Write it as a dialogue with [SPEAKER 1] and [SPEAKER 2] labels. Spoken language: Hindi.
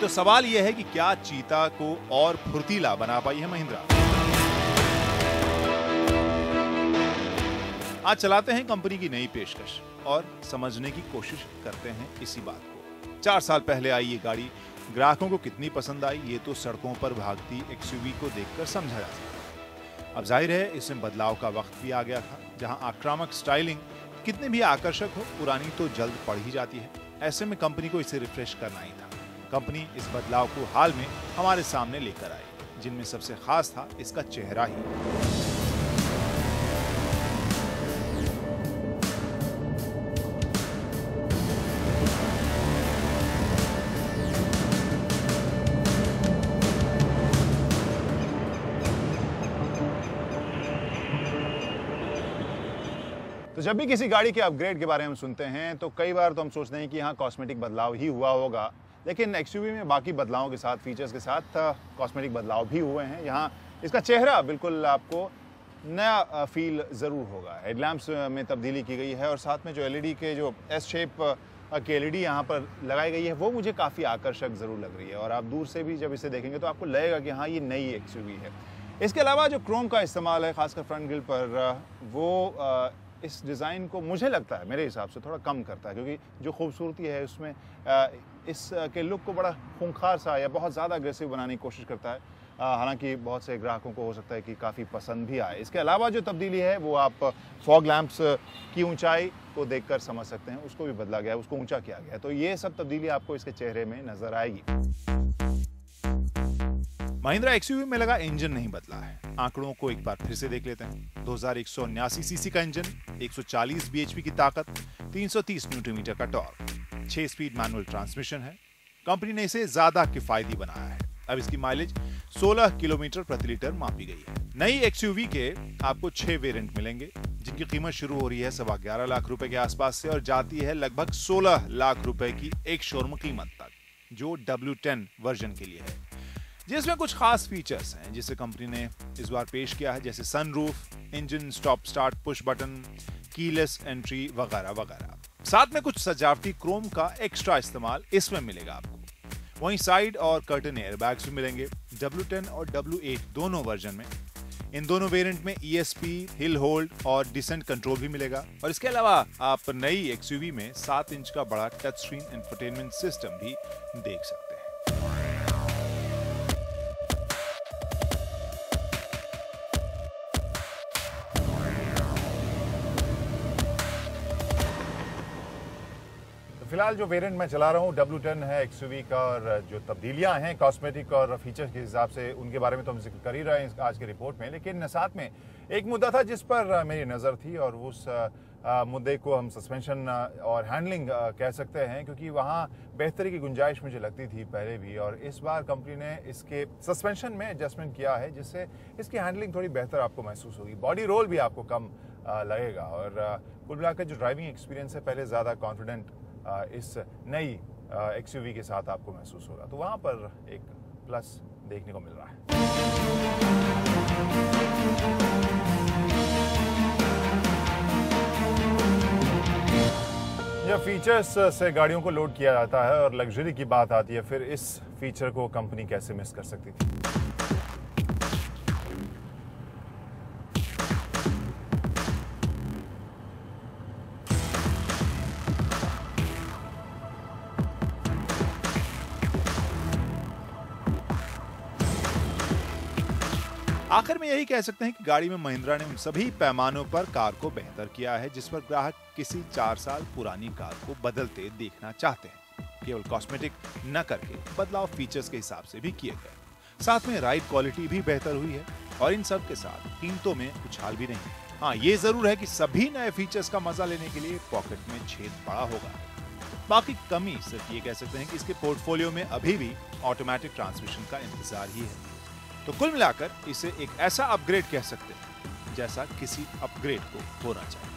[SPEAKER 1] तो सवाल यह है कि क्या चीता को और फुर्तीला बना पाई है महिंद्रा। आज चलाते हैं कंपनी की नई पेशकश और समझने की कोशिश करते हैं इसी बात को। 4 साल पहले आई ये गाड़ी ग्राहकों को कितनी पसंद आई, ये तो सड़कों पर भागती एक्सयूवी को देखकर समझा जा सकता है। अब जाहिर है इसमें बदलाव का वक्त भी आ गया था। जहां आक्रामक स्टाइलिंग कितने भी आकर्षक हो, पुरानी तो जल्द पड़ ही जाती है। ऐसे में कंपनी को इसे रिफ्रेश करना ही था। कंपनी इस बदलाव को हाल में हमारे सामने लेकर आई, जिनमें सबसे खास था इसका चेहरा ही।
[SPEAKER 2] तो जब भी किसी गाड़ी के अपग्रेड के बारे में हम सुनते हैं तो कई बार तो हम सोचते हैं कि यहाँ कॉस्मेटिक बदलाव ही हुआ होगा, लेकिन एक्सयूवी में बाकी बदलावों के साथ, फीचर्स के साथ कॉस्मेटिक बदलाव भी हुए हैं। यहाँ इसका चेहरा बिल्कुल आपको नया फील ज़रूर होगा। हेडलैम्प्स में तब्दीली की गई है और साथ में जो एलईडी के जो एस शेप की एलईडी यहाँ पर लगाई गई है वो मुझे काफ़ी आकर्षक ज़रूर लग रही है और आप दूर से भी जब इसे देखेंगे तो आपको लगेगा कि हाँ, ये नई एक्सयूवी है। इसके अलावा जो क्रोम का इस्तेमाल है खासकर फ्रंट ग्रिल पर, वो इस डिज़ाइन को मुझे लगता है मेरे हिसाब से थोड़ा कम करता है, क्योंकि जो खूबसूरती है उसमें इसके लुक को बड़ा खूंखार सा या बहुत ज़्यादा अग्रेसिव बनाने की कोशिश करता है। हालांकि बहुत से ग्राहकों को हो सकता है कि काफ़ी पसंद भी आए। इसके अलावा जो तब्दीली है वो आप फॉग लैंप्स की ऊंचाई को देखकर समझ सकते हैं, उसको भी बदला गया है, उसको ऊंचा किया गया है। तो ये सब तब्दीली आपको इसके चेहरे में नजर आएगी।
[SPEAKER 1] महिंद्रा एक्सयूवी में लगा इंजन नहीं बदला है। आंकड़ों को एक बार फिर से देख लेते हैं। 2179 सीसी का इंजन, 140 बीएचपी की ताकत, 330 न्यूटन मीटर का टॉर्क, 6 स्पीड मैनुअल ट्रांसमिशन है। कंपनी ने इसे ज्यादा किफायती बनाया है। अब इसकी माइलेज 16 किलोमीटर प्रति लीटर मापी गई है। नई एक्सयूवी के आपको 6 वेरिएंट मिलेंगे, जिनकी कीमत शुरू हो रही है 11.25 लाख रुपए के आसपास से और जाती है लगभग 16 लाख रुपए की एक शोरूम कीमत तक, जो W10 वर्जन के लिए है, जिसमें कुछ खास फीचर्स हैं जिसे कंपनी ने इस बार पेश किया है, जैसे sunroof, engine stop start push button, keyless entry वगैरह वगैरह। साथ में कुछ सजावटी क्रोम का एक्स्ट्रा इस्तेमाल इसमें मिलेगा आपको। वहीं साइड और कर्टन एयरबैग्स भी मिलेंगे W10 और W8 दोनों वर्जन में। इन दोनों वेरिएंट में ESP, हिल होल्ड और डिसेंट कंट्रोल भी मिलेगा। और इसके अलावा आप नई एक्सयूवी में 7 इंच का बड़ा टच स्क्रीन इंफोटेनमेंट सिस्टम भी देख सकते हैं।
[SPEAKER 2] फिलहाल जो वेरिएंट मैं चला रहा हूँ W10 है एक्सयूवी का, और जो तब्दीलियां हैं कॉस्मेटिक और फीचर्स के हिसाब से उनके बारे में तो हम जिक्र कर ही रहे हैं आज के रिपोर्ट में, लेकिन साथ में एक मुद्दा था जिस पर मेरी नज़र थी और उस मुद्दे को हम सस्पेंशन और हैंडलिंग कह सकते हैं, क्योंकि वहाँ बेहतरी की गुंजाइश मुझे लगती थी पहले भी, और इस बार कंपनी ने इसके सस्पेंशन में एडजस्टमेंट किया है जिससे इसकी हैंडलिंग थोड़ी बेहतर आपको महसूस होगी। बॉडी रोल भी आपको कम लगेगा और कुल मिलाकर जो ड्राइविंग एक्सपीरियंस है पहले ज़्यादा कॉन्फिडेंट इस नई एक्सयूवी के साथ आपको महसूस होगा। तो वहाँ पर एक प्लस देखने को मिल रहा है। जब फीचर्स से गाड़ियों को लोड किया जाता है और लग्जरी की बात आती है, फिर इस फीचर को कंपनी कैसे मिस कर सकती थी।
[SPEAKER 1] आखिर में यही कह सकते हैं कि गाड़ी में महिंद्रा ने उन सभी पैमानों पर कार को बेहतर किया है जिस पर ग्राहक किसी 4 साल पुरानी कार को बदलते देखना चाहते हैं। केवल कॉस्मेटिक न करके बदलाव फीचर्स के हिसाब से भी किए गए। साथ में राइड क्वालिटी भी बेहतर हुई है और इन सब के साथ कीमतों में उछाल भी नहीं। हाँ, ये जरूर है कि सभी नए फीचर्स का मजा लेने के लिए पॉकेट में छेद बड़ा होगा। बाकी कमी सिर्फ ये कह सकते हैं कि इसके पोर्टफोलियो में अभी भी ऑटोमेटिक ट्रांसमिशन का इंतजार ही है। तो कुल मिलाकर इसे एक ऐसा अपग्रेड कह सकते हैं जैसा किसी अपग्रेड को होना चाहिए।